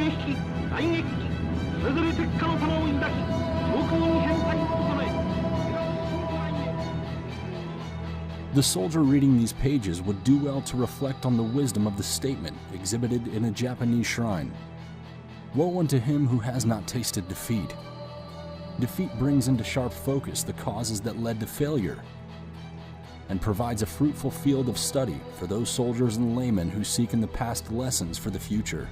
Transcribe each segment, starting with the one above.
へ引き大撃機それぞれ鉄火の玉を抱き上空に編隊を整え The soldier reading these pages would do well to reflect on the wisdom of the statement exhibited in a Japanese shrine. Woe unto him who has not tasted defeat. Defeat brings into sharp focus the causes that led to failure and provides a fruitful field of study for those soldiers and laymen who seek in the past lessons for the future.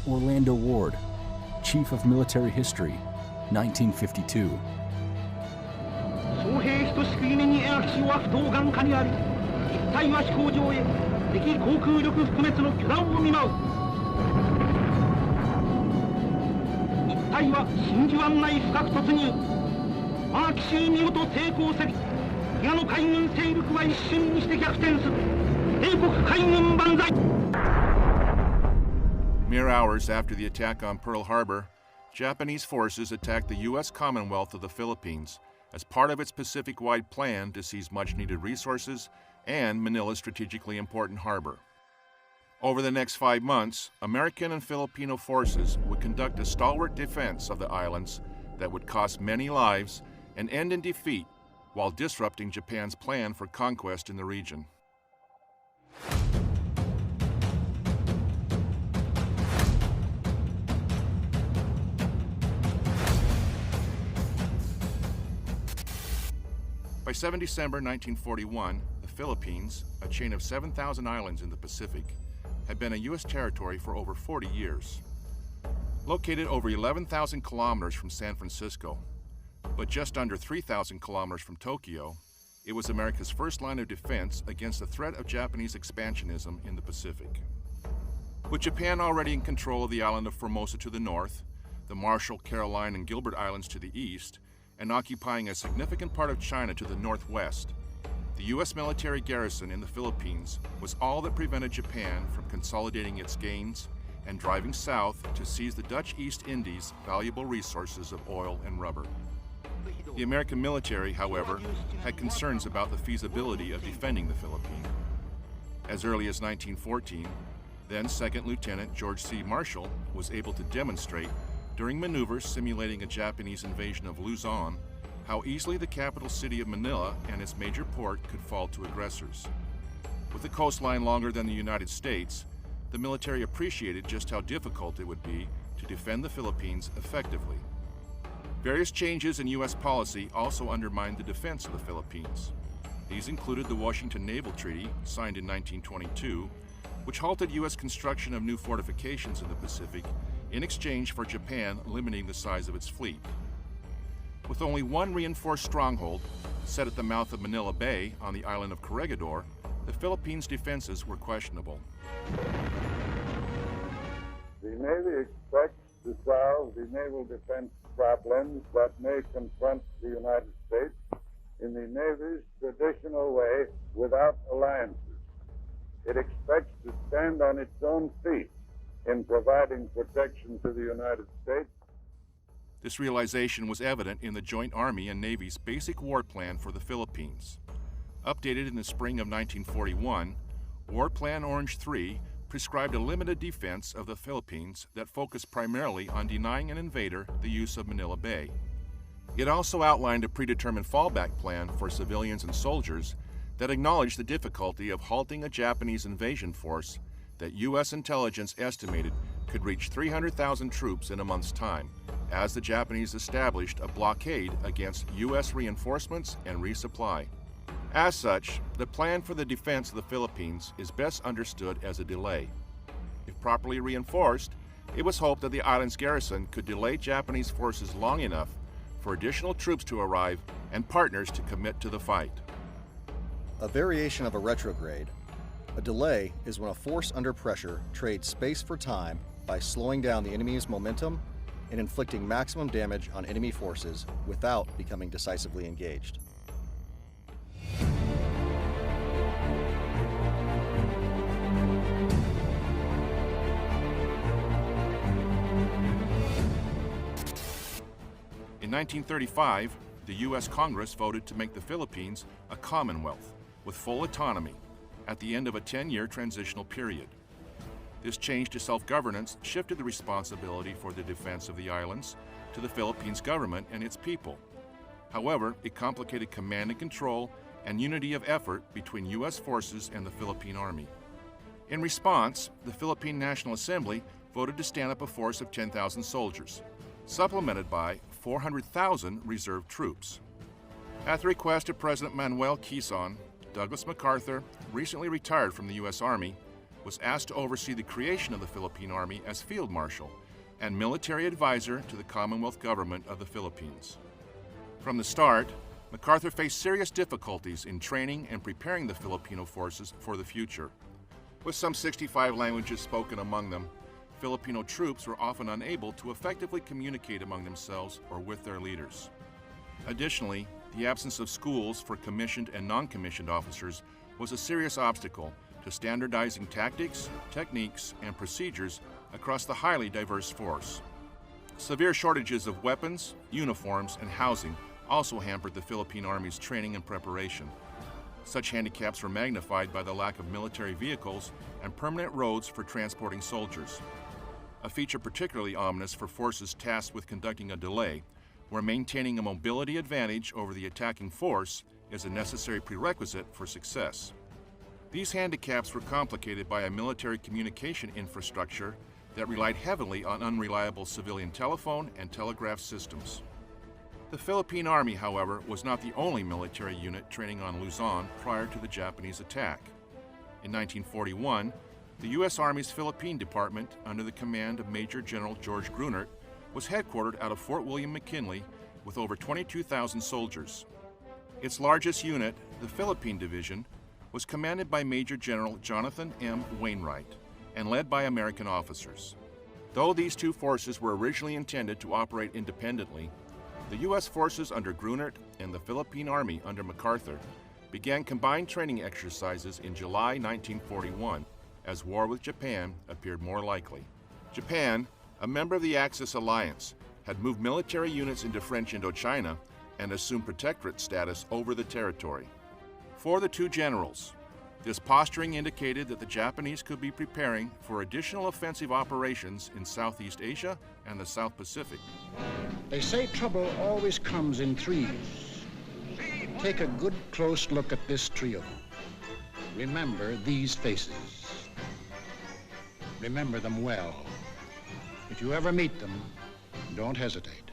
Orlando Ward, Chief of Military History, 1952. 総兵等しく夢に描く死は不当眼下にあり一体は飛行場へ敵航空力覆滅の巨弾を見舞う一体は真珠湾内深く突入我が奇襲見事成功せり比嘉の海軍勢力は一瞬にして逆転する帝国海軍万歳 Mere hours after the attack on Pearl Harbor, Japanese forces attacked the U.S. Commonwealth of the Philippines as part of its Pacific-wide plan to seize much-needed resources and Manila's strategically important harbor. Over the next 5 months, American and Filipino forces would conduct a stalwart defense of the islands that would cost many lives and end in defeat while disrupting Japan's plan for conquest in the region. By 7 December 1941, the Philippines, a chain of 7,000 islands in the Pacific, had been a U.S. territory for over 40 years. Located over 11,000 kilometers from San Francisco, but just under 3,000 kilometers from Tokyo, it was America's first line of defense against the threat of Japanese expansionism in the Pacific. With Japan already in control of the island of Formosa to the north, the Marshall, Caroline, and Gilbert Islands to the east, and occupying a significant part of China to the northwest, the U.S. military garrison in the Philippines was all that prevented Japan from consolidating its gains and driving south to seize the Dutch East Indies' valuable resources of oil and rubber. The American military, however, had concerns about the feasibility of defending the Philippines. As early as 1914, then Second Lieutenant George C. Marshall was able to demonstrate during maneuvers simulating a Japanese invasion of Luzon, how easily the capital city of Manila and its major port could fall to aggressors. With a coastline longer than the United States, the military appreciated just how difficult it would be to defend the Philippines effectively. Various changes in U.S. policy also undermined the defense of the Philippines. These included the Washington Naval Treaty, signed in 1922, which halted U.S. construction of new fortifications in the Pacific in exchange for Japan limiting the size of its fleet. With only one reinforced stronghold, set at the mouth of Manila Bay on the island of Corregidor, the Philippines' defenses were questionable. The Navy expects to solve the naval defense problems that may confront the United States in the Navy's traditional way without alliances. It expects to stand on its own feet in providing protection to the United States. This realization was evident in the Joint Army and Navy's Basic War Plan for the Philippines. Updated in the spring of 1941, War Plan Orange 3 prescribed a limited defense of the Philippines that focused primarily on denying an invader the use of Manila Bay. It also outlined a predetermined fallback plan for civilians and soldiers that acknowledged the difficulty of halting a Japanese invasion force that U.S. intelligence estimated could reach 300,000 troops in a month's time, as the Japanese established a blockade against U.S. reinforcements and resupply. As such, the plan for the defense of the Philippines is best understood as a delay. If properly reinforced, it was hoped that the island's garrison could delay Japanese forces long enough for additional troops to arrive and partners to commit to the fight. A variation of a retrograde, a delay is when a force under pressure trades space for time by slowing down the enemy's momentum and inflicting maximum damage on enemy forces without becoming decisively engaged. In 1935, the U.S. Congress voted to make the Philippines a Commonwealth with full autonomy at the end of a 10-year transitional period. This change to self-governance shifted the responsibility for the defense of the islands to the Philippines government and its people. However, it complicated command and control and unity of effort between U.S. forces and the Philippine Army. In response, the Philippine National Assembly voted to stand up a force of 10,000 soldiers, supplemented by 400,000 reserve troops. At the request of President Manuel Quezon, Douglas MacArthur, recently retired from the U.S. Army, was asked to oversee the creation of the Philippine Army as Field Marshal and military advisor to the Commonwealth Government of the Philippines. From the start, MacArthur faced serious difficulties in training and preparing the Filipino forces for the future. With some 65 languages spoken among them, Filipino troops were often unable to effectively communicate among themselves or with their leaders. Additionally, the absence of schools for commissioned and non-commissioned officers was a serious obstacle to standardizing tactics, techniques, and procedures across the highly diverse force. Severe shortages of weapons, uniforms, and housing also hampered the Philippine Army's training and preparation. Such handicaps were magnified by the lack of military vehicles and permanent roads for transporting soldiers, a feature particularly ominous for forces tasked with conducting a delay, where maintaining a mobility advantage over the attacking force is a necessary prerequisite for success. These handicaps were complicated by a military communication infrastructure that relied heavily on unreliable civilian telephone and telegraph systems. The Philippine Army, however, was not the only military unit training on Luzon prior to the Japanese attack. In 1941, the U.S. Army's Philippine Department, under the command of Major General George Grunert, was headquartered out of Fort William McKinley with over 22,000 soldiers. Its largest unit, the Philippine Division, was commanded by Major General Jonathan M. Wainwright and led by American officers. Though these two forces were originally intended to operate independently, the U.S. forces under Grunert and the Philippine Army under MacArthur began combined training exercises in July 1941 as war with Japan appeared more likely. Japan, a member of the Axis alliance, had moved military units into French Indochina and assumed protectorate status over the territory. For the two generals, this posturing indicated that the Japanese could be preparing for additional offensive operations in Southeast Asia and the South Pacific. They say trouble always comes in threes. Take a good close look at this trio. Remember these faces. Remember them well. If you ever meet them, don't hesitate.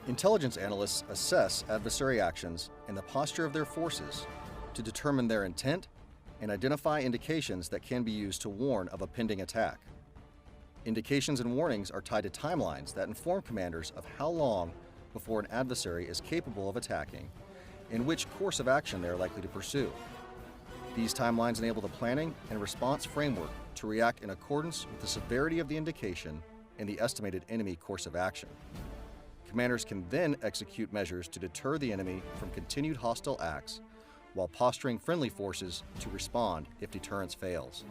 Intelligence analysts assess adversary actions and the posture of their forces to determine their intent and identify indications that can be used to warn of a pending attack. Indications and warnings are tied to timelines that inform commanders of how long before an adversary is capable of attacking and which course of action they are likely to pursue. These timelines enable the planning and response framework to react in accordance with the severity of the indication and the estimated enemy course of action. Commanders can then execute measures to deter the enemy from continued hostile acts while posturing friendly forces to respond if deterrence fails.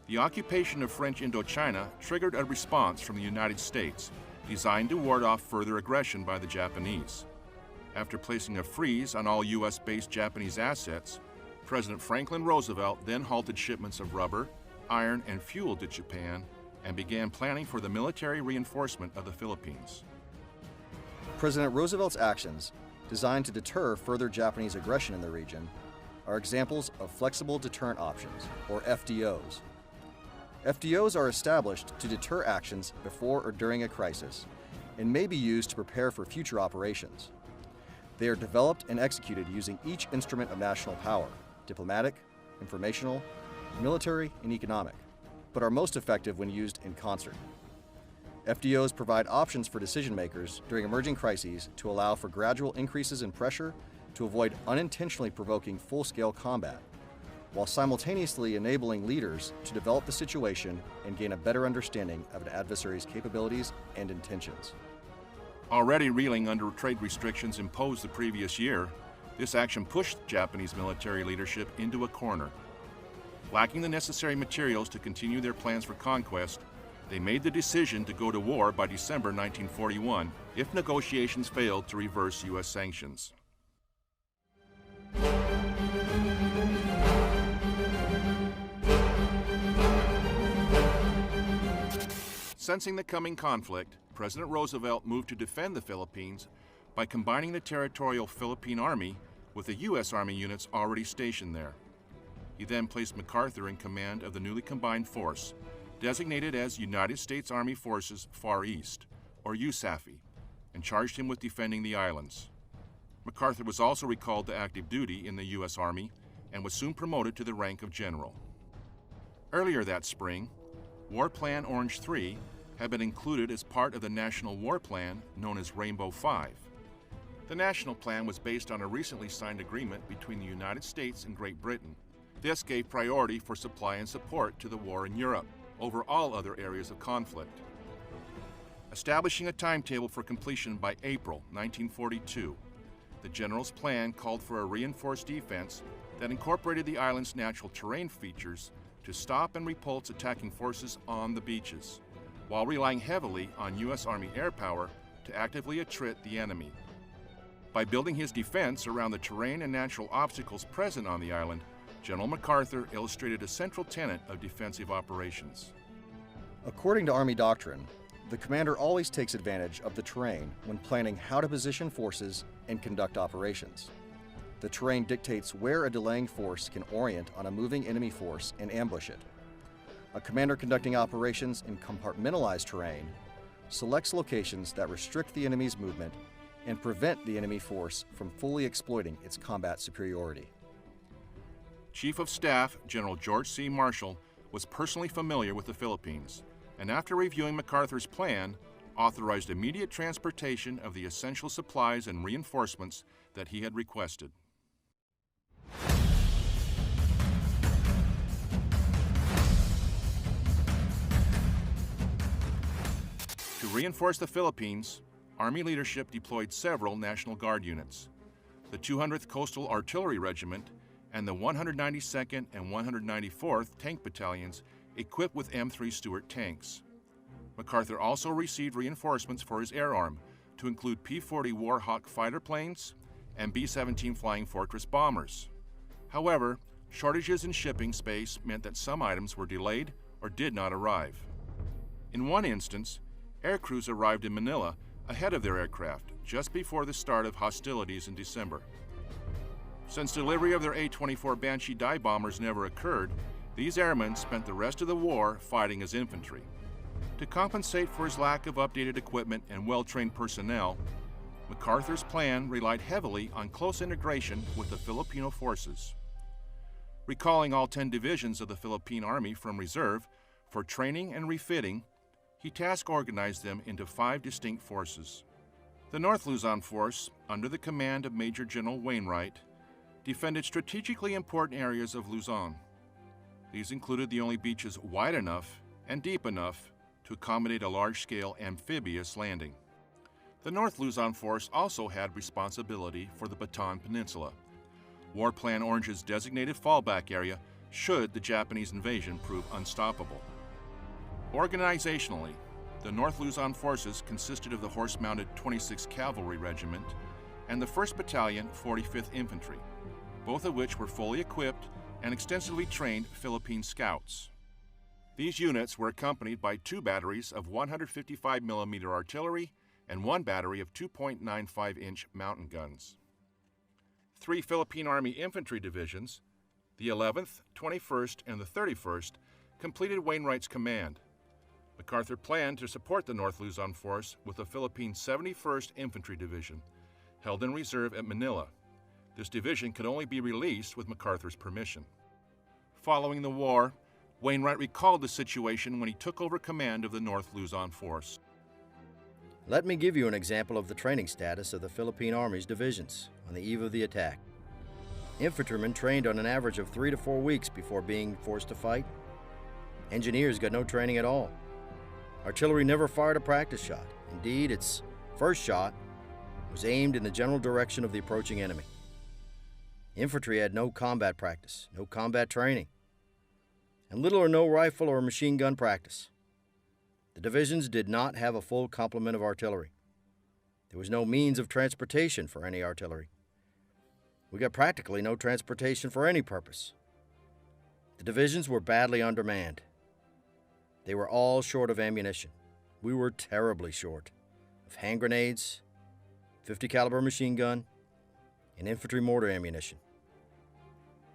The occupation of French Indochina triggered a response from the United States designed to ward off further aggression by the Japanese. After placing a freeze on all U.S.-based Japanese assets, President Franklin Roosevelt then halted shipments of rubber, iron, and fuel to Japan and began planning for the military reinforcement of the Philippines. President Roosevelt's actions, designed to deter further Japanese aggression in the region, are examples of flexible deterrent options, or FDOs. FDOs are established to deter actions before or during a crisis and may be used to prepare for future operations. They are developed and executed using each instrument of national power, diplomatic, informational, military, and economic, but are most effective when used in concert. FDOs provide options for decision makers during emerging crises to allow for gradual increases in pressure to avoid unintentionally provoking full-scale combat, while simultaneously enabling leaders to develop the situation and gain a better understanding of an adversary's capabilities and intentions. Already reeling under trade restrictions imposed the previous year, this action pushed Japanese military leadership into a corner. Lacking the necessary materials to continue their plans for conquest, they made the decision to go to war by December 1941 if negotiations failed to reverse U.S. sanctions. Sensing the coming conflict, President Roosevelt moved to defend the Philippines by combining the territorial Philippine Army with the U.S. Army units already stationed there. He then placed Macarthur in command of the newly combined force, designated as United States Army Forces Far East, or USAFE, and charged him with defending the islands. Macarthur was also recalled to active duty in the U.S. Army and was soon promoted to the rank of general. Earlier that spring, War Plan Orange 3 had been included as part of the National War Plan known as Rainbow 5. The National Plan was based on a recently signed agreement between the United States and Great Britain. This gave priority for supply and support to the war in Europe over all other areas of conflict. Establishing a timetable for completion by April 1942, the general's plan called for a reinforced defense that incorporated the island's natural terrain features to stop and repulse attacking forces on the beaches, while relying heavily on U.S. Army air power to actively attrit the enemy. By building his defense around the terrain and natural obstacles present on the island, General Macarthur illustrated a central tenet of defensive operations. According to Army doctrine, the commander always takes advantage of the terrain when planning how to position forces and conduct operations. The terrain dictates where a delaying force can orient on a moving enemy force and ambush it. A commander conducting operations in compartmentalized terrain selects locations that restrict the enemy's movement and prevent the enemy force from fully exploiting its combat superiority. Chief of Staff General George C. Marshall was personally familiar with the Philippines, and after reviewing MacArthur's plan, authorized immediate transportation of the essential supplies and reinforcements that he had requested. To reinforce the Philippines, Army leadership deployed several National Guard units. The 200th Coastal Artillery Regiment and the 192nd and 194th Tank Battalions equipped with M3 Stuart tanks. MacArthur also received reinforcements for his air arm to include P-40 Warhawk fighter planes and B-17 Flying Fortress bombers. However, shortages in shipping space meant that some items were delayed or did not arrive. In one instance, air crews arrived in Manila ahead of their aircraft just before the start of hostilities in December. Since delivery of their A-24 Banshee dive bombers never occurred, these airmen spent the rest of the war fighting as infantry. To compensate for his lack of updated equipment and well-trained personnel, MacArthur's plan relied heavily on close integration with the Filipino forces. Recalling all 10 divisions of the Philippine Army from reserve for training and refitting, he task organized them into 5 distinct forces. The North Luzon Force, under the command of Major General Wainwright, defended strategically important areas of Luzon. These included the only beaches wide enough and deep enough to accommodate a large-scale amphibious landing. The North Luzon Force also had responsibility for the Bataan Peninsula, War Plan Orange's designated fallback area should the Japanese invasion prove unstoppable. Organizationally, the North Luzon forces consisted of the horse-mounted 26th Cavalry Regiment and the 1st Battalion, 45th Infantry, both of which were fully equipped and extensively trained Philippine scouts. These units were accompanied by 2 batteries of 155mm artillery and 1 battery of 2.95-inch mountain guns. 3 Philippine Army infantry divisions, the 11th, 21st, and the 31st, completed Wainwright's command. MacArthur planned to support the North Luzon Force with the Philippine 71st Infantry Division, held in reserve at Manila. This division could only be released with MacArthur's permission. Following the war, Wainwright recalled the situation when he took over command of the North Luzon Force. Let me give you an example of the training status of the Philippine Army's divisions on the eve of the attack. Infantrymen trained on an average of 3 to 4 weeks before being forced to fight. Engineers got no training at all. Artillery never fired a practice shot. Indeed, its first shot was aimed in the general direction of the approaching enemy. Infantry had no combat practice, no combat training, and little or no rifle or machine gun practice. The divisions did not have a full complement of artillery. There was no means of transportation for any artillery. We got practically no transportation for any purpose. The divisions were badly undermanned. They were all short of ammunition. we were terribly short of hand grenades, 50 caliber machine gun, and infantry mortar ammunition.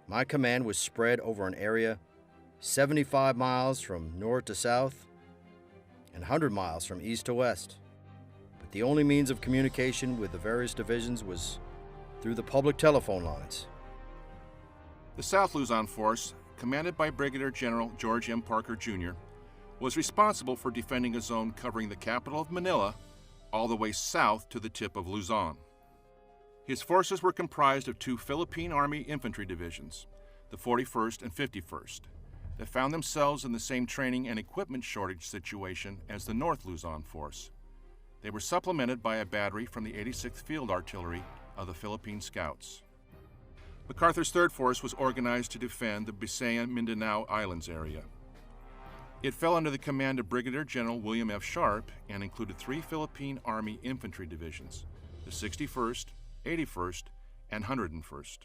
My command was spread over an area 75 miles from north to south and 100 miles from east to west. But the only means of communication with the various divisions was through the public telephone lines. The South Luzon Force, commanded by Brigadier General George M. Parker, Jr., was responsible for defending a zone covering the capital of Manila all the way south to the tip of Luzon. His forces were comprised of two Philippine Army infantry divisions, the 41st and 51st, that found themselves in the same training and equipment shortage situation as the North Luzon Force. They were supplemented by a battery from the 86th Field Artillery of the Philippine Scouts. Macarthur's 3rd Force was organized to defend the Bisayan-Mindanao Islands area. It fell under the command of Brigadier General William F. Sharp and included three Philippine Army infantry divisions, the 61st, 81st, and 101st.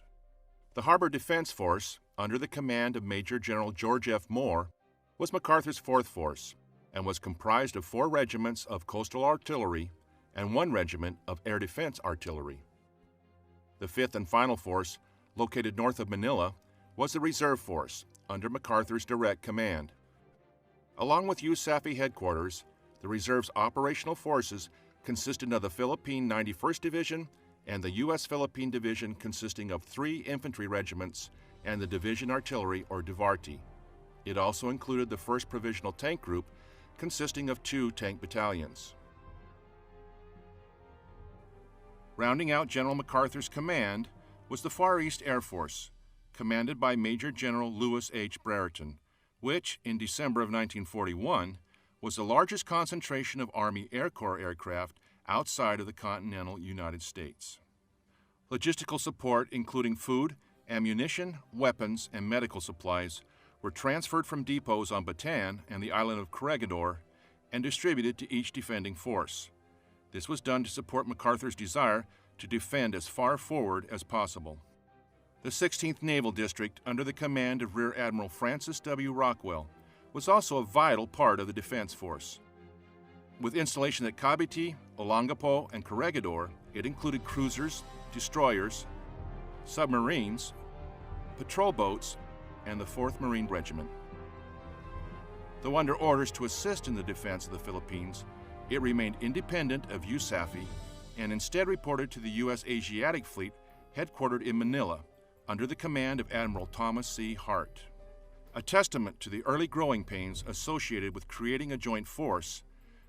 The Harbor Defense Force, under the command of Major General George F. Moore, was Macarthur's 4th Force and was comprised of 4 regiments of coastal artillery and 1 regiment of air defense artillery. The 5th and final force, located north of Manila, was the Reserve Force, under Macarthur's direct command. Along with USAFE headquarters, the Reserve's operational forces consisted of the Philippine 91st Division and the U.S. Philippine Division, consisting of 3 infantry regiments and the Division Artillery, or DIVARTI. It also included the 1st Provisional Tank Group, consisting of 2 tank battalions. Rounding out General MacArthur's command was the Far East Air Force, commanded by Major General Lewis H. Brereton, which, in December of 1941, was the largest concentration of Army Air Corps aircraft outside of the continental United States. Logistical support, including food, ammunition, weapons, and medical supplies, were transferred from depots on Bataan and the island of Corregidor and distributed to each defending force. This was done to support MacArthur's desire to defend as far forward as possible. The 16th Naval District, under the command of Rear Admiral Francis W. Rockwell, was also a vital part of the defense force. With installation at Cavite, Olongapo, and Corregidor, it included cruisers, destroyers, submarines, patrol boats, and the 4th Marine Regiment. Though under orders to assist in the defense of the Philippines, it remained independent of USAFE and instead reported to the U.S. Asiatic Fleet headquartered in Manila under the command of Admiral Thomas C. Hart. A testament to the early growing pains associated with creating a joint force,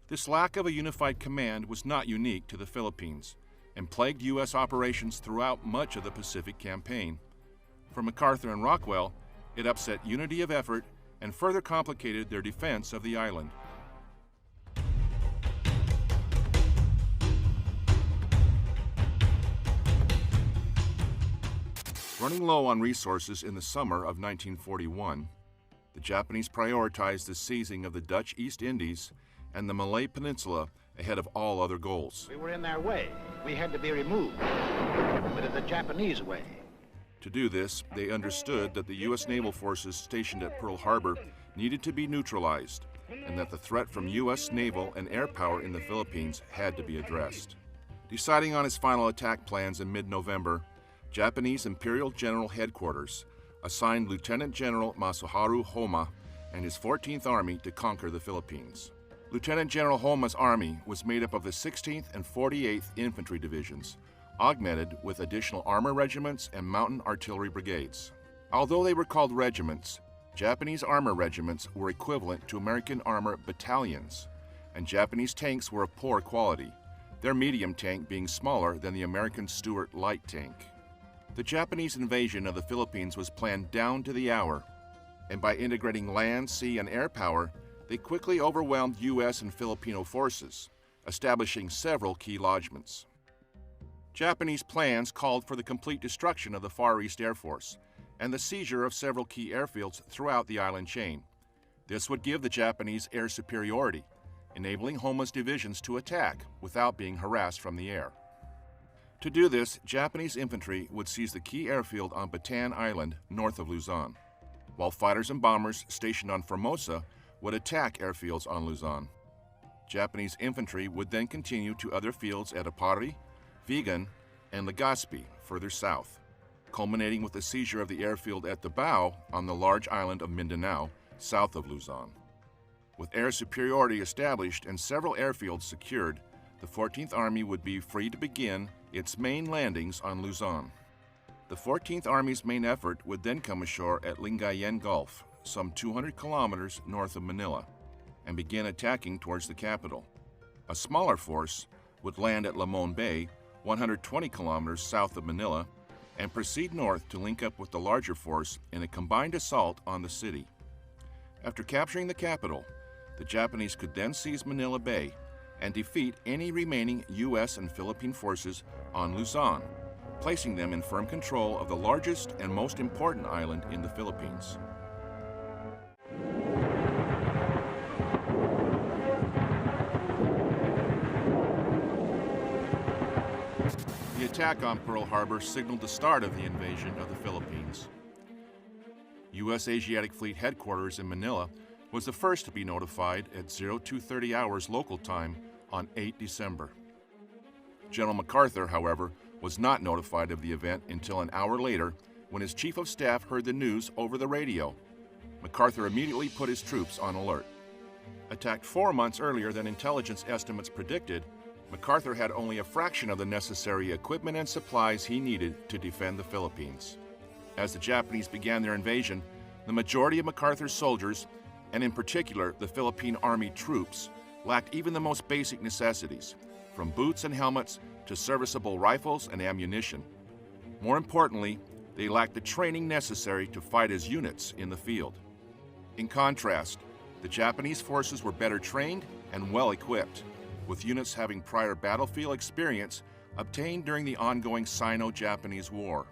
this lack of a unified command was not unique to the Philippines and plagued U.S. operations throughout much of the Pacific Campaign. For MacArthur and Rockwell, it upset unity of effort and further complicated their defense of the island. Running low on resources in the summer of 1941, the Japanese prioritized the seizing of the Dutch East Indies and the Malay Peninsula ahead of all other goals. We were in their way. We had to be removed. But in the Japanese way. To do this, they understood that the U.S. naval forces stationed at Pearl Harbor needed to be neutralized, and that the threat from U.S. naval and air power in the Philippines had to be addressed. Deciding on his final attack plans in mid-November, Japanese Imperial General Headquarters assigned Lieutenant General Masuharu Homa and his 14th Army to conquer the Philippines. Lieutenant General Homa's army was made up of the 16th and 48th Infantry Divisions, augmented with additional armor regiments and mountain artillery brigades. Although they were called regiments, Japanese armor regiments were equivalent to American armor battalions, and Japanese tanks were of poor quality, their medium tank being smaller than the American Stuart light tank. The Japanese invasion of the Philippines was planned down to the hour, and by integrating land, sea, and air power, they quickly overwhelmed U.S. and Filipino forces, establishing several key lodgements. Japanese plans called for the complete destruction of the Far East Air Force and the seizure of several key airfields throughout the island chain. This would give the Japanese air superiority, enabling Homa's divisions to attack without being harassed from the air. To do this, Japanese infantry would seize the key airfield on Bataan Island north of Luzon, while fighters and bombers stationed on Formosa would attack airfields on Luzon. Japanese infantry would then continue to other fields at Apari, Vigan, and Legazpi, further south, culminating with the seizure of the airfield at the Bao on the large island of Mindanao, south of Luzon. With air superiority established and several airfields secured, the 14th Army would be free to begin its main landings on Luzon. The 14th Army's main effort would then come ashore at Lingayen Gulf, some 200 kilometers north of Manila, and begin attacking towards the capital. A smaller force would land at Lamon Bay, 120 kilometers south of Manila, and proceed north to link up with the larger force in a combined assault on the city. After capturing the capital, the Japanese could then seize Manila Bay and defeat any remaining U.S. and Philippine forces on Luzon, placing them in firm control of the largest and most important island in the Philippines. The attack on Pearl Harbor signaled the start of the invasion of the Philippines. U.S. Asiatic Fleet Headquarters in Manila was the first to be notified at 0230 hours local time on 8 December. General Macarthur, however, was not notified of the event until an hour later when his chief of staff heard the news over the radio. Macarthur immediately put his troops on alert. Attacked 4 months earlier than intelligence estimates predicted, Macarthur had only a fraction of the necessary equipment and supplies he needed to defend the Philippines. As the Japanese began their invasion, the majority of Macarthur's soldiers, and in particular the Philippine Army troops, lacked even the most basic necessities, from boots and helmets to serviceable rifles and ammunition. More importantly, they lacked the training necessary to fight as units in the field. In contrast, the Japanese forces were better trained and well equipped, with units having prior battlefield experience obtained during the ongoing Sino-Japanese War.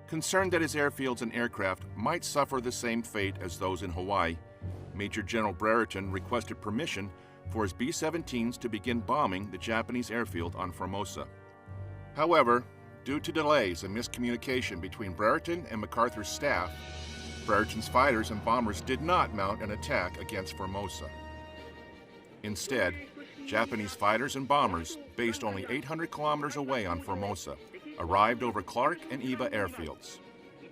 Concerned that his airfields and aircraft might suffer the same fate as those in Hawaii, Major General Brereton requested permission for his B-17s to begin bombing the Japanese airfield on Formosa. However, due to delays and miscommunication between Brereton and MacArthur's staff, Brereton's fighters and bombers did not mount an attack against Formosa. Instead, Japanese fighters and bombers, based only 800 kilometers away on Formosa, arrived over Clark and Iba airfields.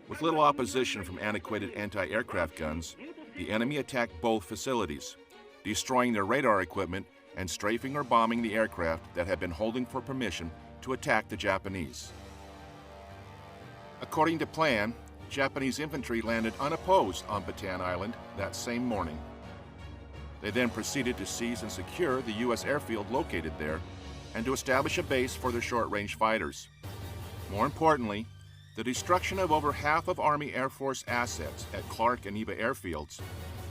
With little opposition from antiquated anti-aircraft guns, the enemy attacked both facilities, destroying their radar equipment and strafing or bombing the aircraft that had been holding for permission to attack the Japanese. According to plan, Japanese infantry landed unopposed on Bataan Island that same morning. They then proceeded to seize and secure the U.S. airfield located there and to establish a base for their short-range fighters. More importantly, the destruction of over half of Army Air Force assets at Clark and Iba airfields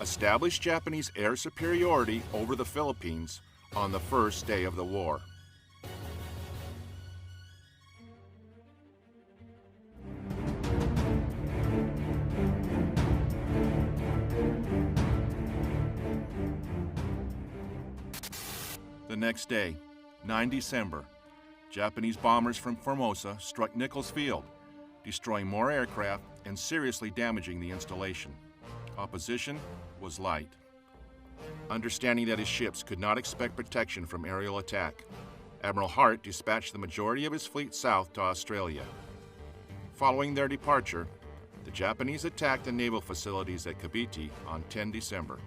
established Japanese air superiority over the Philippines on the first day of the war. The next day, 9 December, Japanese bombers from Formosa struck Nichols Field, destroying more aircraft and seriously damaging the installation. Opposition was light. Understanding that his ships could not expect protection from aerial attack, Admiral Hart dispatched the majority of his fleet south to Australia. Following their departure, the Japanese attacked the naval facilities at Cavite on 10 December.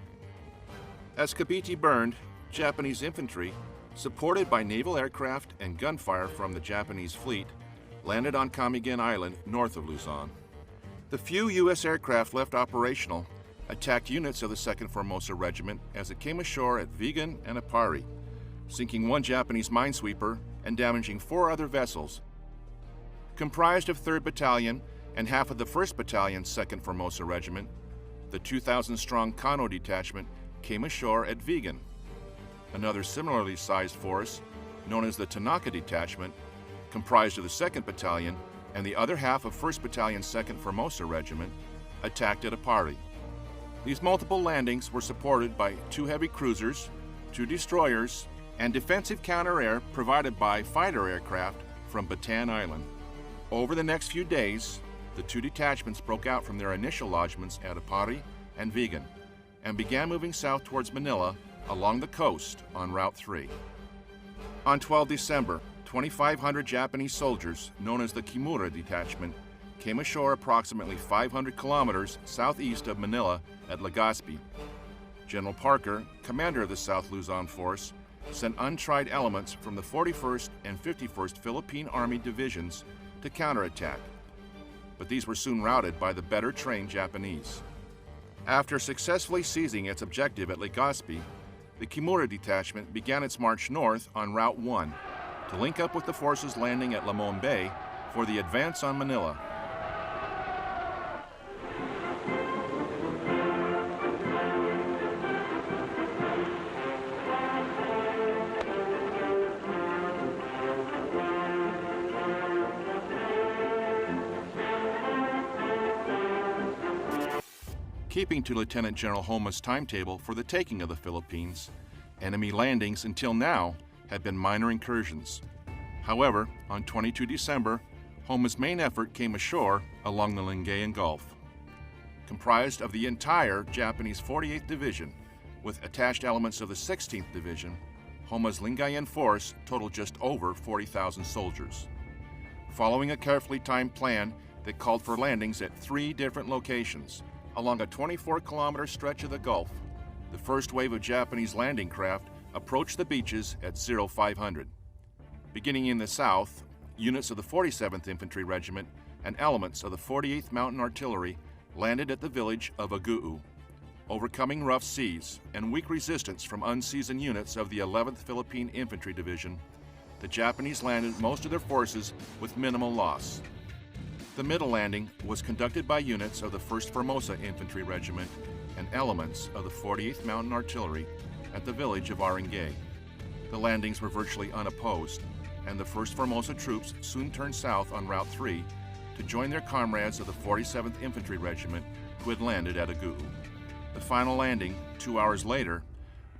As Cavite burned, Japanese infantry, supported by naval aircraft and gunfire from the Japanese fleet, landed on Camiguin Island north of Luzon. The few U.S. aircraft left operational attacked units of the 2nd Formosa Regiment as it came ashore at Vigan and Apari, sinking one Japanese minesweeper and damaging 4 other vessels. Comprised of 3rd Battalion and half of the 1st Battalion 2nd Formosa Regiment, the 2,000-strong Kano Detachment came ashore at Vigan. Another similarly sized force, known as the Tanaka Detachment, comprised of the 2nd Battalion and the other half of 1st Battalion 2nd Formosa Regiment, attacked at Apari. These multiple landings were supported by 2 heavy cruisers, 2 destroyers, and defensive counter-air provided by fighter aircraft from Bataan Island. Over the next few days, the 2 detachments broke out from their initial lodgements at Apari and Vigan and began moving south towards Manila along the coast on Route 3. On 12 December, 2,500 Japanese soldiers, known as the Kimura Detachment, came ashore approximately 500 kilometers southeast of Manila at Legazpi. General Parker, commander of the South Luzon Force, sent untried elements from the 41st and 51st Philippine Army divisions to counterattack, but these were soon routed by the better-trained Japanese. After successfully seizing its objective at Legazpi, the Kimura Detachment began its march north on Route 1 to link up with the forces landing at Limon Bay for the advance on Manila. Keeping to Lieutenant General Homa's timetable for the taking of the Philippines, enemy landings until now had been minor incursions. However, on 22 December, Homa's main effort came ashore along the Lingayen Gulf. Comprised of the entire Japanese 48th Division, with attached elements of the 16th Division, Homa's Lingayen force totaled just over 40,000 soldiers. Following a carefully timed plan that called for landings at 3 different locations, along a 24-kilometer stretch of the Gulf, the first wave of Japanese landing craft approached the beaches at 0500. Beginning in the south, units of the 47th Infantry Regiment and elements of the 48th Mountain Artillery landed at the village of Aguu. Overcoming rough seas and weak resistance from unseasoned units of the 11th Philippine Infantry Division, the Japanese landed most of their forces with minimal loss. The middle landing was conducted by units of the 1st Formosa Infantry Regiment and elements of the 48th Mountain Artillery at the village of Arangay. The landings were virtually unopposed, and the 1st Formosa troops soon turned south on Route 3 to join their comrades of the 47th Infantry Regiment who had landed at Aguu. The final landing, 2 hours later,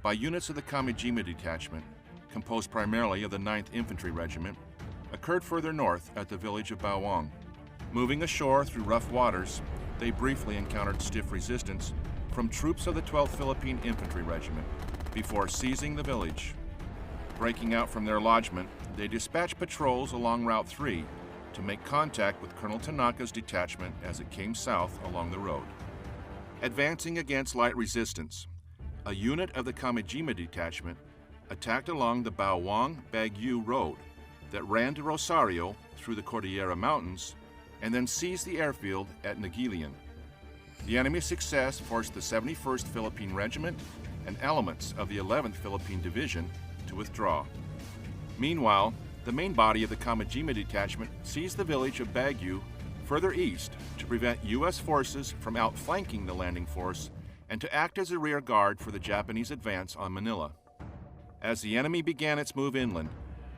by units of the Kamijima Detachment, composed primarily of the 9th Infantry Regiment, occurred further north at the village of Bawang. Moving ashore through rough waters, they briefly encountered stiff resistance from troops of the 12th Philippine Infantry Regiment before seizing the village. Breaking out from their lodgment, they dispatched patrols along Route 3 to make contact with Colonel Tanaka's detachment as it came south along the road. Advancing against light resistance, a unit of the Kamijima Detachment attacked along the Bawang-Baguio Road that ran to Rosario through the Cordillera Mountains and then seized the airfield at Nagilian. The enemy's success forced the 71st Philippine Regiment and elements of the 11th Philippine Division to withdraw. Meanwhile, the main body of the Kamijima Detachment seized the village of Baguio further east to prevent U.S. forces from outflanking the landing force and to act as a rear guard for the Japanese advance on Manila. As the enemy began its move inland,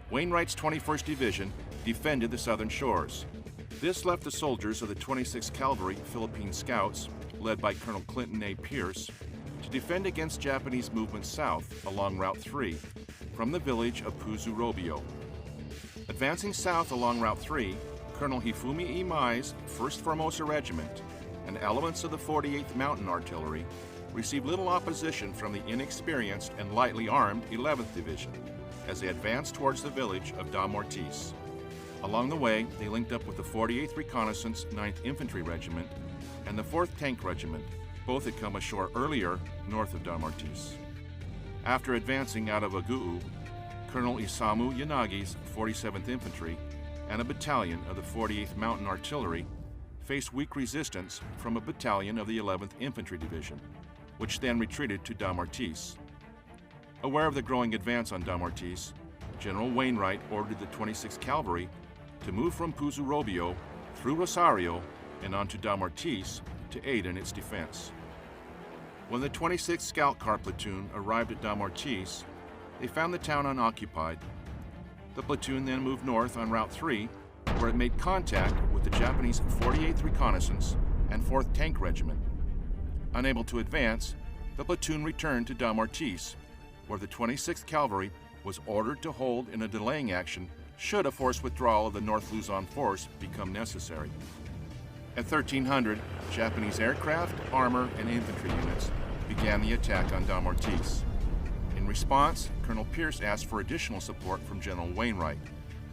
Wainwright's 21st Division defended the southern shores. This left the soldiers of the 26th Cavalry Philippine Scouts, led by Colonel Clinton A. Pierce, to defend against Japanese movements south along Route 3 from the village of Puzurobio. Advancing south along Route 3, Colonel Hifumi Imai's 1st Formosa Regiment and elements of the 48th Mountain Artillery received little opposition from the inexperienced and lightly armed 11th Division as they advanced towards the village of Damortis. Along the way, they linked up with the 48th Reconnaissance 9th Infantry Regiment and the 4th Tank Regiment. Both had come ashore earlier north of Damortis. After advancing out of Aguu, Colonel Isamu Yanagi's 47th Infantry and a battalion of the 48th Mountain Artillery faced weak resistance from a battalion of the 11th Infantry Division, which then retreated to Damortis. Aware of the growing advance on Damortis, General Wainwright ordered the 26th Cavalry to move from Puzurobio through Rosario and onto Damortis to aid in its defense. When the 26th Scout Car Platoon arrived at Damortis, they found the town unoccupied. The platoon then moved north on Route 3, where it made contact with the Japanese 48th Reconnaissance and 4th Tank Regiment. Unable to advance, the platoon returned to Damortis, where the 26th Cavalry was ordered to hold in a delaying action should a forced withdrawal of the North Luzon force become necessary. At 1300, Japanese aircraft, armor, and infantry units began the attack on Damortis. In response, Colonel Pierce asked for additional support from General Wainwright,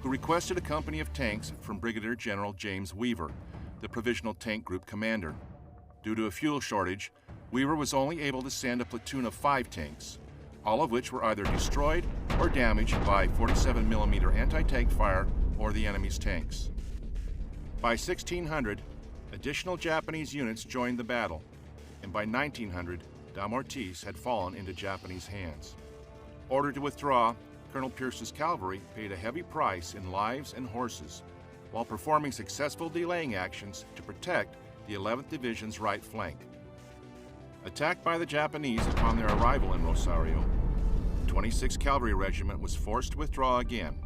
who requested a company of tanks from Brigadier General James Weaver, the Provisional Tank Group commander. Due to a fuel shortage, Weaver was only able to send a platoon of 5 tanks, all of which were either destroyed or damaged by 47mm anti-tank fire or the enemy's tanks. By 1600, additional Japanese units joined the battle, and by 1900, Damortiz had fallen into Japanese hands. Ordered to withdraw, Colonel Pierce's cavalry paid a heavy price in lives and horses, while performing successful delaying actions to protect the 11th Division's right flank. Attacked by the Japanese upon their arrival in Rosario, the 26th Cavalry Regiment was forced to withdraw again,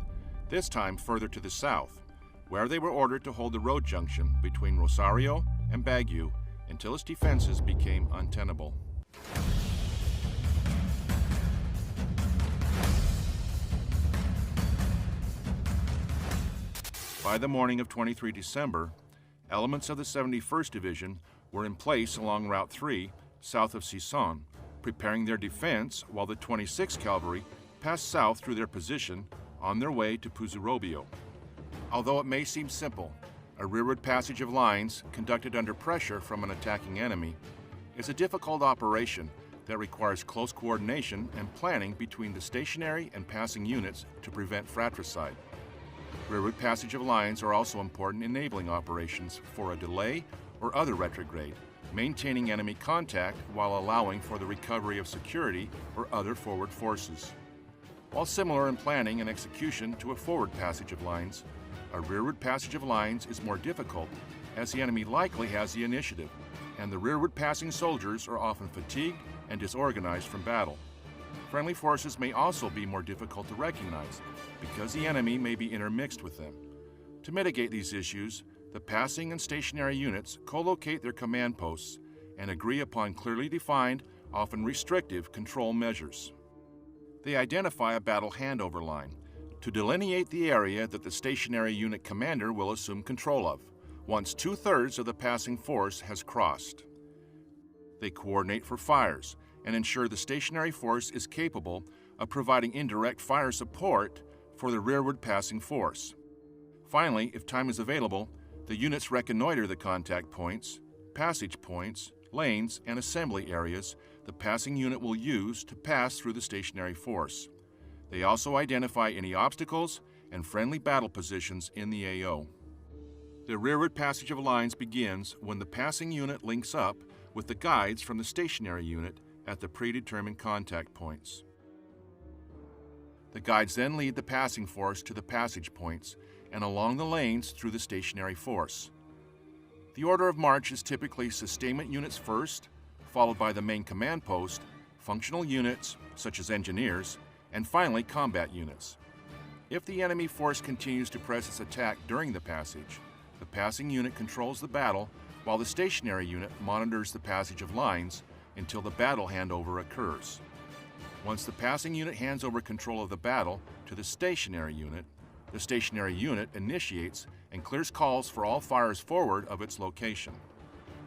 this time further to the south, where they were ordered to hold the road junction between Rosario and Baguio until its defenses became untenable. By the morning of 23 December, elements of the 71st Division were in place along Route 3 south of Sison, preparing their defense while the 26th Cavalry passed south through their position on their way to Puzurobio. Although it may seem simple, a rearward passage of lines conducted under pressure from an attacking enemy is a difficult operation that requires close coordination and planning between the stationary and passing units to prevent fratricide. Rearward passage of lines are also important enabling operations for a delay or other retrograde, maintaining enemy contact while allowing for the recovery of security or other forward forces. While similar in planning and execution to a forward passage of lines, a rearward passage of lines is more difficult as the enemy likely has the initiative, and the rearward passing soldiers are often fatigued and disorganized from battle. Friendly forces may also be more difficult to recognize because the enemy may be intermixed with them. To mitigate these issues, the passing and stationary units co-locate their command posts and agree upon clearly defined, often restrictive, control measures. They identify a battle handover line to delineate the area that the stationary unit commander will assume control of, once 2/3 of the passing force has crossed. They coordinate for fires and ensure the stationary force is capable of providing indirect fire support for the rearward passing force. Finally, if time is available, the units reconnoiter the contact points, passage points, lanes, and assembly areas the passing unit will use to pass through the stationary force. They also identify any obstacles and friendly battle positions in the AO. The rearward passage of lines begins when the passing unit links up with the guides from the stationary unit at the predetermined contact points. The guides then lead the passing force to the passage points and along the lanes through the stationary force. The order of march is typically sustainment units first, followed by the main command post, functional units, such as engineers, and finally combat units. If the enemy force continues to press its attack during the passage, the passing unit controls the battle while the stationary unit monitors the passage of lines until the battle handover occurs. Once the passing unit hands over control of the battle to the stationary unit initiates and clears calls for all fires forward of its location.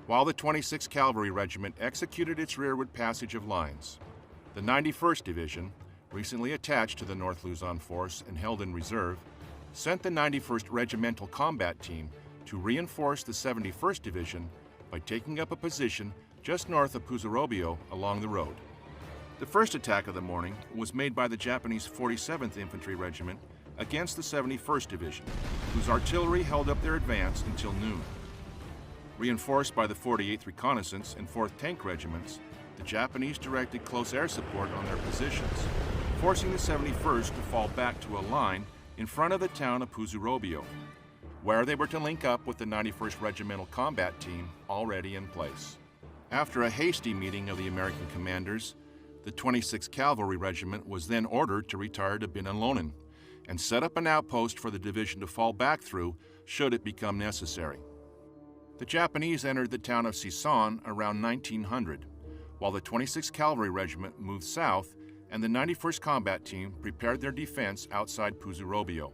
While the 26th Cavalry Regiment executed its rearward passage of lines, the 91st Division, recently attached to the North Luzon Force and held in reserve, sent the 91st Regimental Combat Team to reinforce the 71st Division by taking up a position just north of Puzurobio along the road. The first attack of the morning was made by the Japanese 47th Infantry Regiment against the 71st Division, whose artillery held up their advance until noon. Reinforced by the 48th Reconnaissance and 4th Tank Regiments, the Japanese directed close air support on their positions, forcing the 71st to fall back to a line in front of the town of Puzurobio, where they were to link up with the 91st Regimental Combat Team already in place. After a hasty meeting of the American commanders, the 26th Cavalry Regiment was then ordered to retire to Binalonan and set up an outpost for the division to fall back through should it become necessary. The Japanese entered the town of Sison around 1900, while the 26th Cavalry Regiment moved south and the 91st Combat Team prepared their defense outside Puzurobio.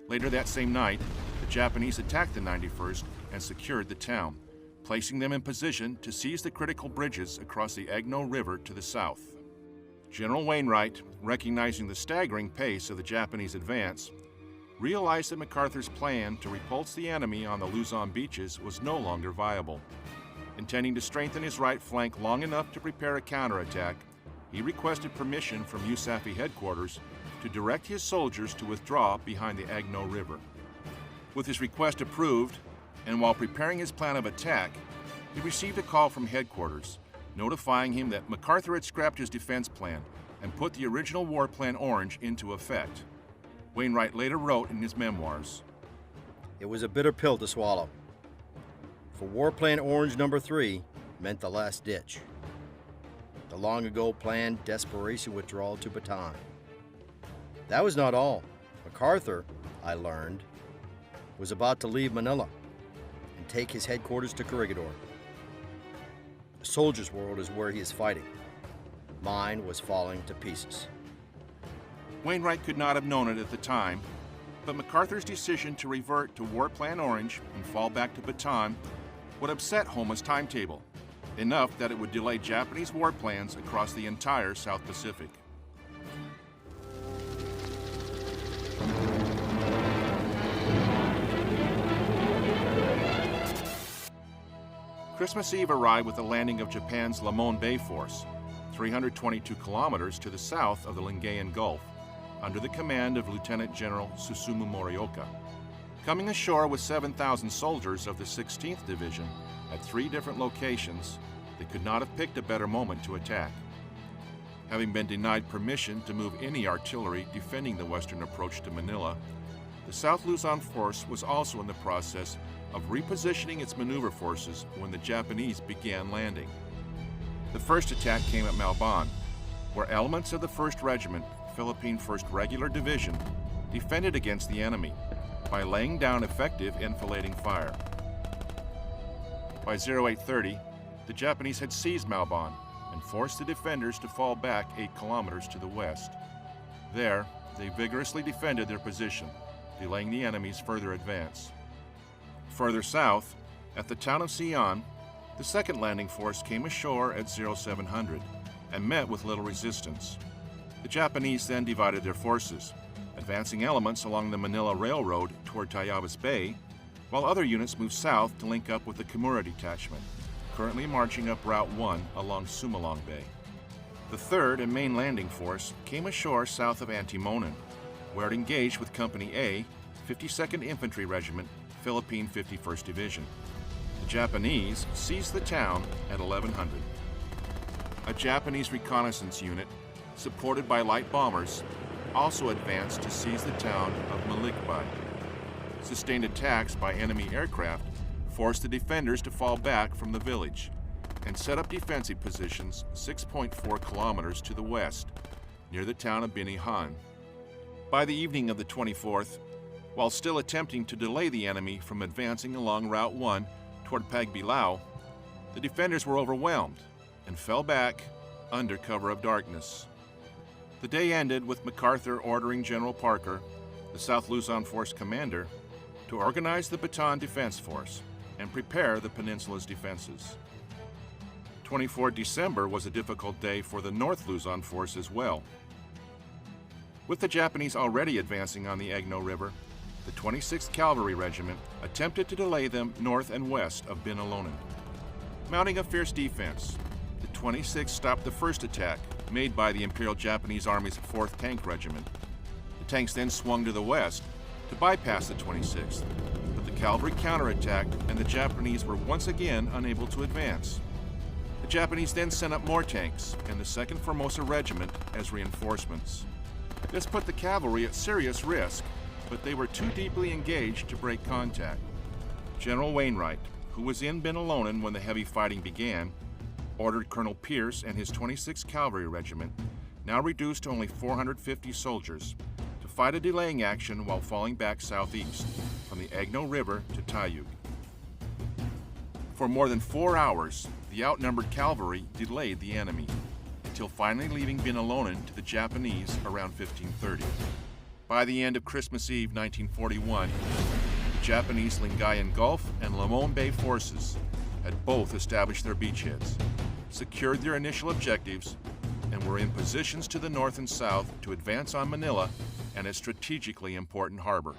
Later that same night, the Japanese attacked the 91st and secured the town, placing them in position to seize the critical bridges across the Agno River to the south. General Wainwright, recognizing the staggering pace of the Japanese advance, realized that MacArthur's plan to repulse the enemy on the Luzon beaches was no longer viable. Intending to strengthen his right flank long enough to prepare a counterattack, he requested permission from USAFE headquarters to direct his soldiers to withdraw behind the Agno River. With his request approved, and while preparing his plan of attack, he received a call from headquarters, notifying him that MacArthur had scrapped his defense plan and put the original War Plan Orange into effect. Wainwright later wrote in his memoirs, "It was a bitter pill to swallow, for War Plan Orange No. 3 meant the last ditch. The long ago planned desperation withdrawal to Bataan. That was not all. MacArthur, I learned, was about to leave Manila and take his headquarters to Corregidor. The soldier's world is where he is fighting. Mine was falling to pieces." Wainwright could not have known it at the time, but MacArthur's decision to revert to War Plan Orange and fall back to Bataan would upset Homa's timetable, enough that it would delay Japanese war plans across the entire South Pacific. Christmas Eve arrived with the landing of Japan's Lamon Bay Force, 322 kilometers to the south of the Lingayen Gulf, under the command of Lieutenant General Susumu Morioka. Coming ashore with 7,000 soldiers of the 16th Division at 3 different locations, they could not have picked a better moment to attack. Having been denied permission to move any artillery defending the western approach to Manila, the South Luzon force was also in the process of repositioning its maneuver forces when the Japanese began landing. The first attack came at Malban, where elements of the 1st Regiment, Philippine 1st Regular Division, defended against the enemy by laying down effective enfilading fire. By 0830, the Japanese had seized Malban and forced the defenders to fall back 8 kilometers to the west. There, they vigorously defended their position, delaying the enemy's further advance. Further south, at the town of Sion, the 2nd Landing Force came ashore at 0700 and met with little resistance. The Japanese then divided their forces, advancing elements along the Manila Railroad toward Tayabas Bay, while other units moved south to link up with the Kimura Detachment, currently marching up Route 1 along Sumalong Bay. The 3rd and main landing force came ashore south of Antimonan, where it engaged with Company A, 52nd Infantry Regiment, Philippine 51st Division. The Japanese seized the town at 1100. A Japanese reconnaissance unit, supported by light bombers, also advanced to seize the town of Malikbay. Sustained attacks by enemy aircraft forced the defenders to fall back from the village and set up defensive positions 6.4 kilometers to the west, near the town of Binihan. By the evening of the 24th, while still attempting to delay the enemy from advancing along Route 1 toward Pagbilao, the defenders were overwhelmed and fell back under cover of darkness. The day ended with MacArthur ordering General Parker, the South Luzon Force commander, to organize the Bataan Defense Force and prepare the peninsula's defenses. 24 December was a difficult day for the North Luzon Force as well. With the Japanese already advancing on the Agno River, the 26th Cavalry Regiment attempted to delay them north and west of Binalonan. Mounting a fierce defense, the 26th stopped the first attack made by the Imperial Japanese Army's 4th Tank Regiment. The tanks then swung to the west to bypass the 26th, but the cavalry counterattacked and the Japanese were once again unable to advance. The Japanese then sent up more tanks and the 2nd Formosa Regiment as reinforcements. This put the cavalry at serious risk, but they were too deeply engaged to break contact. General Wainwright, who was in Binalonan when the heavy fighting began, ordered Colonel Pierce and his 26th Cavalry Regiment, now reduced to only 450 soldiers, to fight a delaying action while falling back southeast from the Agno River to Tayug. For more than 4 hours, the outnumbered cavalry delayed the enemy, until finally leaving Binalonan to the Japanese around 1530. By the end of Christmas Eve 1941, the Japanese Lingayen Gulf and Lamon Bay forces had both established their beachheads, secured their initial objectives, and were in positions to the north and south to advance on Manila and its strategically important harbor.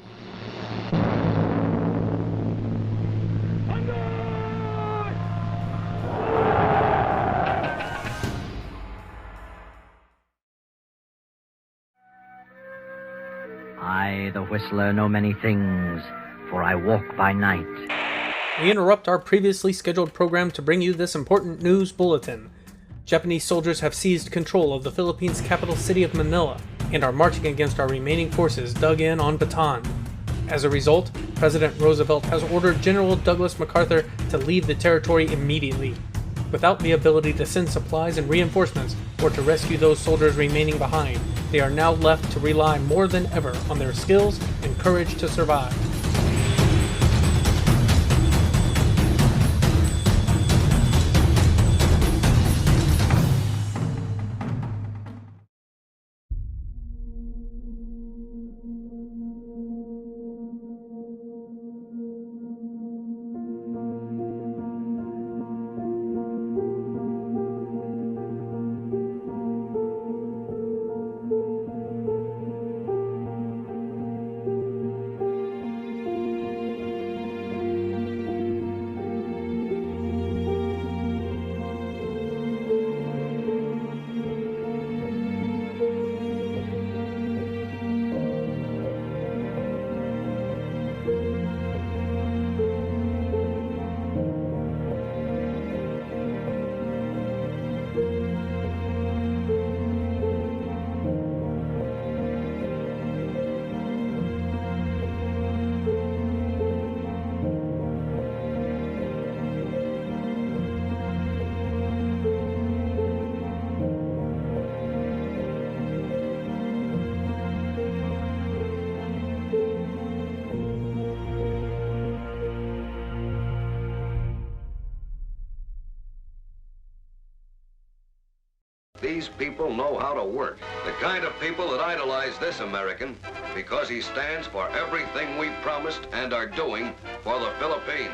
I, the whistler, know many things, for I walk by night. We interrupt our previously scheduled program to bring you this important news bulletin. Japanese soldiers have seized control of the Philippines' capital city of Manila and are marching against our remaining forces dug in on Bataan. As a result, President Roosevelt has ordered General Douglas MacArthur to leave the territory immediately. Without the ability to send supplies and reinforcements or to rescue those soldiers remaining behind, they are now left to rely more than ever on their skills and courage to survive. These people know how to work. The kind of people that idolize this American because he stands for everything we promised and are doing for the Philippines.